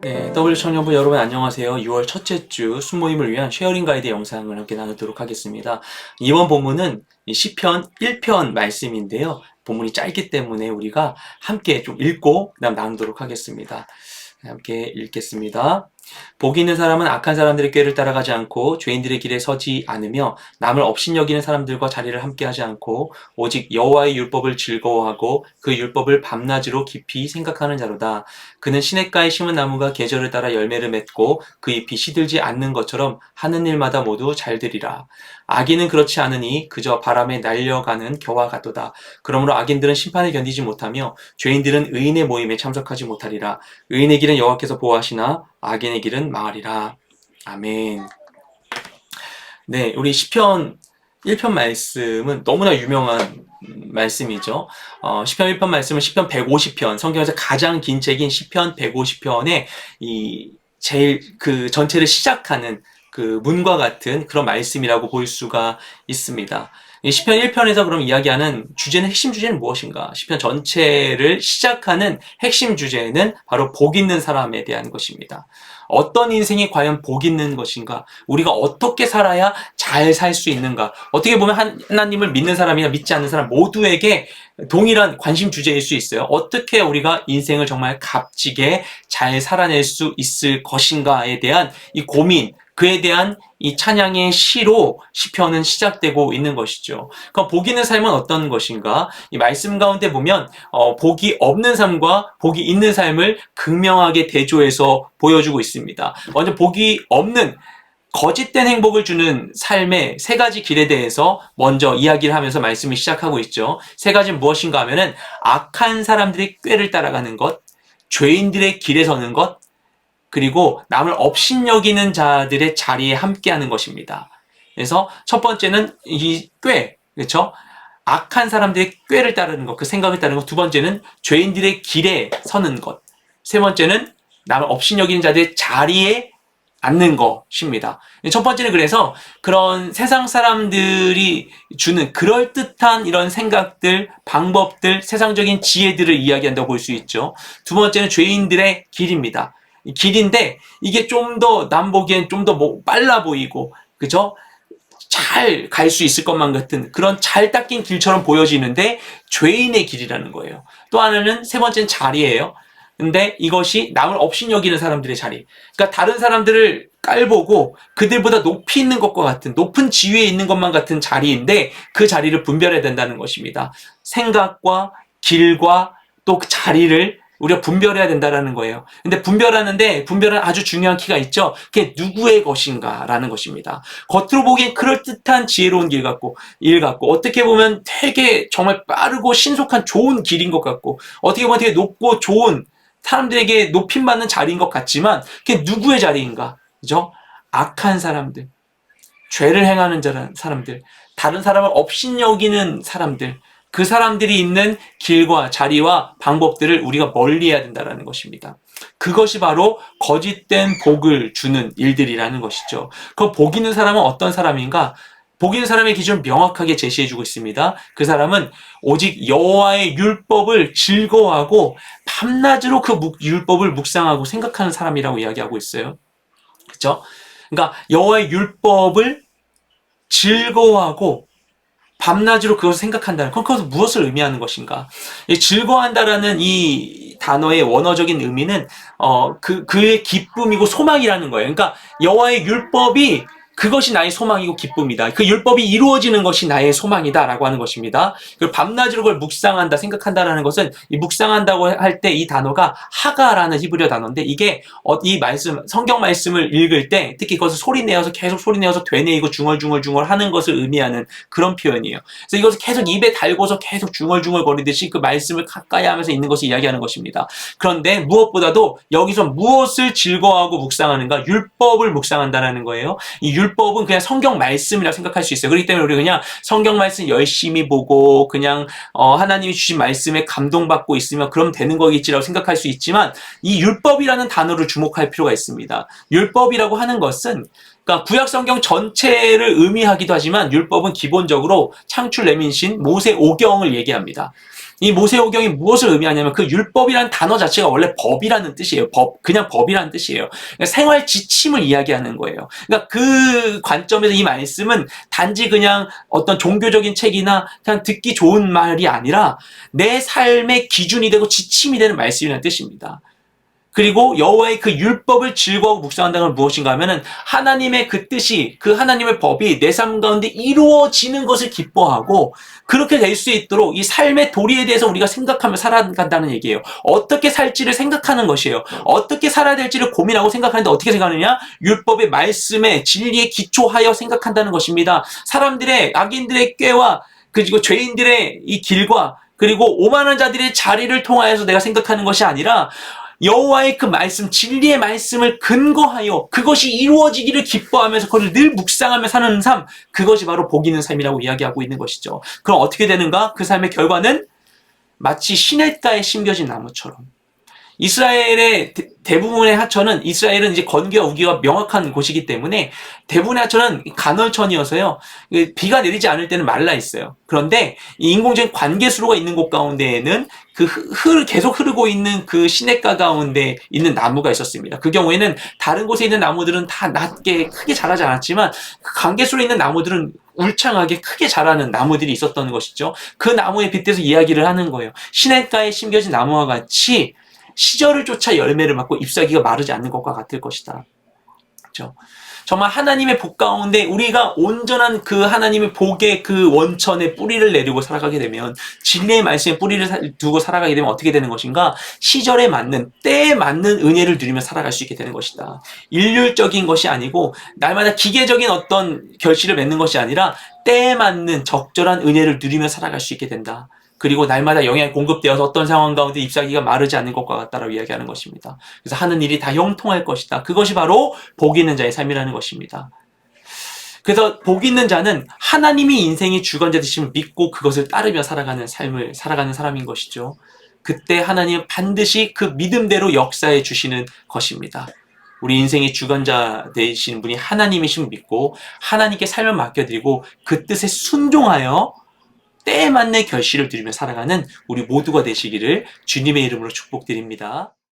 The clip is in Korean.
네, W 청년부 여러분 안녕하세요. 6월 첫째 주 순모임을 위한 쉐어링 가이드 영상을 함께 나누도록 하겠습니다. 이번 본문은 시편 1편 말씀인데요. 본문이 짧기 때문에 우리가 함께 좀 읽고 그다음 나누도록 하겠습니다. 함께 읽겠습니다. 복 있는 사람은 악한 사람들의 꾀를 따라가지 않고 죄인들의 길에 서지 않으며 남을 업신여기는 사람들과 자리를 함께하지 않고 오직 여호와의 율법을 즐거워하고 그 율법을 밤낮으로 깊이 생각하는 자로다. 그는 시냇가에 심은 나무가 계절을 따라 열매를 맺고 그 잎이 시들지 않는 것처럼 하는 일마다 모두 잘 되리라. 악인은 그렇지 않으니 그저 바람에 날려가는 겨와 같도다. 그러므로 악인들은 심판을 견디지 못하며 죄인들은 의인의 모임에 참석하지 못하리라. 의인의 길은 여호와께서 보호하시나 악인의 길은 망하리라. 아멘. 네, 우리 시편 1편 말씀은 너무나 유명한 말씀이죠. 시편 1편 말씀은 시편 150편, 성경에서 가장 긴 책인 시편 150편에 제일 그 전체를 시작하는 그 문과 같은 그런 말씀이라고 볼 수가 있습니다. 이 시편 1편에서 그럼 이야기하는 핵심 주제는 무엇인가? 시편 전체를 시작하는 핵심 주제는 바로 복 있는 사람에 대한 것입니다. 어떤 인생이 과연 복 있는 것인가? 우리가 어떻게 살아야 잘 살 수 있는가? 어떻게 보면 하나님을 믿는 사람이나 믿지 않는 사람 모두에게 동일한 관심 주제일 수 있어요. 어떻게 우리가 인생을 정말 값지게 잘 살아낼 수 있을 것인가에 대한 이 고민, 그에 대한 이 찬양의 시로 시편은 시작되고 있는 것이죠. 그럼 복 있는 삶은 어떤 것인가? 이 말씀 가운데 보면 복이 없는 삶과 복이 있는 삶을 극명하게 대조해서 보여주고 있습니다. 먼저 복이 없는 거짓된 행복을 주는 삶의 세 가지 길에 대해서 먼저 이야기를 하면서 말씀을 시작하고 있죠. 세 가지는 무엇인가 하면은 악한 사람들의 꾀를 따라가는 것, 죄인들의 길에 서는 것, 그리고 남을 업신여기는 자들의 자리에 함께하는 것입니다. 그래서 첫 번째는 이 꾀, 그렇죠? 악한 사람들의 꾀를 따르는 것, 그 생각을 따르는 것. 두 번째는 죄인들의 길에 서는 것. 세 번째는 남을 업신여기는 자들의 자리에 앉는 것입니다. 첫 번째는 그래서 그런 세상 사람들이 주는 그럴듯한 이런 생각들, 방법들, 세상적인 지혜들을 이야기한다고 볼 수 있죠. 두 번째는 죄인들의 길입니다. 길인데 이게 좀 더 남 보기엔 좀 더 빨라 보이고, 그죠? 잘 갈 수 있을 것만 같은 그런 잘 닦인 길처럼 보여지는데 죄인의 길이라는 거예요. 또 하나는 세 번째는 자리예요. 근데 이것이 남을 업신여기는 사람들의 자리. 그러니까 다른 사람들을 깔보고 그들보다 높이 있는 것과 같은, 높은 지위에 있는 것만 같은 자리인데 그 자리를 분별해야 된다는 것입니다. 생각과 길과 또 그 자리를 우리가 분별해야 된다는 거예요. 근데 분별하는 아주 중요한 키가 있죠. 그게 누구의 것인가라는 것입니다. 겉으로 보기엔 그럴듯한 지혜로운 일 같고, 어떻게 보면 되게 정말 빠르고 신속한 좋은 길인 것 같고, 어떻게 보면 되게 높고 좋은 사람들에게 높임받는 자리인 것 같지만, 그게 누구의 자리인가? 그죠? 악한 사람들, 죄를 행하는 사람들, 다른 사람을 업신여기는 사람들, 그 사람들이 있는 길과 자리와 방법들을 우리가 멀리해야 된다는 것입니다. 그것이 바로 거짓된 복을 주는 일들이라는 것이죠. 그 복 있는 사람은 어떤 사람인가? 복 있는 사람의 기준을 명확하게 제시해주고 있습니다. 그 사람은 오직 여호와의 율법을 즐거워하고 밤낮으로 그 율법을 묵상하고 생각하는 사람이라고 이야기하고 있어요. 그렇죠? 그러니까 여호와의 율법을 즐거워하고 밤낮으로 그것을 생각한다는, 그럼 그것은 무엇을 의미하는 것인가? 즐거워한다라는 이 단어의 원어적인 의미는 그의 기쁨이고 소망이라는 거예요. 그러니까 여호와의 율법이 그것이 나의 소망이고 기쁨이다. 그 율법이 이루어지는 것이 나의 소망이다라고 하는 것입니다. 그리고 밤낮으로 그걸 묵상한다, 생각한다라는 것은 이 묵상한다고 할 때 이 단어가 하가라는 히브리어 단어인데, 이게 이 말씀, 성경 말씀을 읽을 때 특히 그것을 계속 소리 내어서 되뇌이고 중얼중얼 하는 것을 의미하는 그런 표현이에요. 그래서 이것을 계속 입에 달고서 계속 중얼중얼 거리듯이 그 말씀을 가까이 하면서 있는 것을 이야기하는 것입니다. 그런데 무엇보다도 여기서 무엇을 즐거워하고 묵상하는가? 율법을 묵상한다라는 거예요. 이 율법은 그냥 성경 말씀이라고 생각할 수 있어요. 그렇기 때문에 우리 그냥 성경 말씀 열심히 보고 그냥 하나님이 주신 말씀에 감동받고 있으면 그럼 되는 거겠지라고 생각할 수 있지만, 이 율법이라는 단어를 주목할 필요가 있습니다. 율법이라고 하는 것은 그러니까 구약 성경 전체를 의미하기도 하지만 율법은 기본적으로 창출 내민신 모세오경을 얘기합니다. 이 모세오경이 무엇을 의미하냐면 그 율법이라는 단어 자체가 원래 법이라는 뜻이에요. 법, 그냥 법이라는 뜻이에요. 그러니까 생활 지침을 이야기하는 거예요. 그러니까 그 관점에서 이 말씀은 단지 그냥 어떤 종교적인 책이나 그냥 듣기 좋은 말이 아니라 내 삶의 기준이 되고 지침이 되는 말씀이라는 뜻입니다. 그리고 여호와의 그 율법을 즐거워하고 묵상한다는 건 무엇인가 하면은 하나님의 그 뜻이, 그 하나님의 법이 내 삶 가운데 이루어지는 것을 기뻐하고 그렇게 될 수 있도록 이 삶의 도리에 대해서 우리가 생각하며 살아간다는 얘기예요. 어떻게 살지를 생각하는 것이에요. 어떻게 살아야 될지를 고민하고 생각하는데 어떻게 생각하느냐? 율법의 말씀에 진리에 기초하여 생각한다는 것입니다. 사람들의, 악인들의 꾀와 그리고 죄인들의 이 길과 그리고 오만한 자들의 자리를 통하여서 내가 생각하는 것이 아니라 여호와의 그 말씀, 진리의 말씀을 근거하여 그것이 이루어지기를 기뻐하면서 그것을 늘 묵상하며 사는 삶, 그것이 바로 복 있는 삶이라고 이야기하고 있는 것이죠. 그럼 어떻게 되는가? 그 삶의 결과는 마치 시냇가에 심겨진 나무처럼. 이스라엘의 대부분의 하천은, 이스라엘은 이제 건기와 우기가 명확한 곳이기 때문에 대부분의 하천은 간헐천이어서요, 비가 내리지 않을 때는 말라 있어요. 그런데 이 인공적인 관계수로가 있는 곳 가운데에는 계속 흐르고 있는 그 시냇가 가운데 있는 나무가 있었습니다. 그 경우에는 다른 곳에 있는 나무들은 다 낮게 크게 자라지 않았지만 그 관계수로 있는 나무들은 울창하게 크게 자라는 나무들이 있었던 것이죠. 그 나무에 빗대서 이야기를 하는 거예요. 시냇가에 심겨진 나무와 같이 시절을 쫓아 열매를 맺고 잎사귀가 마르지 않는 것과 같을 것이다. 그렇죠? 정말 하나님의 복 가운데 우리가 온전한 그 하나님의 복의 그 원천에 뿌리를 내리고 살아가게 되면, 진리의 말씀에 뿌리를 두고 살아가게 되면 어떻게 되는 것인가? 시절에 맞는, 때에 맞는 은혜를 누리며 살아갈 수 있게 되는 것이다. 일률적인 것이 아니고 날마다 기계적인 어떤 결실을 맺는 것이 아니라 때에 맞는 적절한 은혜를 누리며 살아갈 수 있게 된다. 그리고 날마다 영양이 공급되어서 어떤 상황 가운데 잎사귀가 마르지 않는 것과 같다라고 이야기하는 것입니다. 그래서 하는 일이 다 형통할 것이다. 그것이 바로 복 있는 자의 삶이라는 것입니다. 그래서 복 있는 자는 하나님이 인생의 주관자 되심을 믿고 그것을 따르며 살아가는 삶을 살아가는 사람인 것이죠. 그때 하나님은 반드시 그 믿음대로 역사해 주시는 것입니다. 우리 인생의 주관자 되시는 분이 하나님이심을 믿고 하나님께 삶을 맡겨드리고 그 뜻에 순종하여 때에 맞는 결실을 누리며 살아가는 우리 모두가 되시기를 주님의 이름으로 축복드립니다.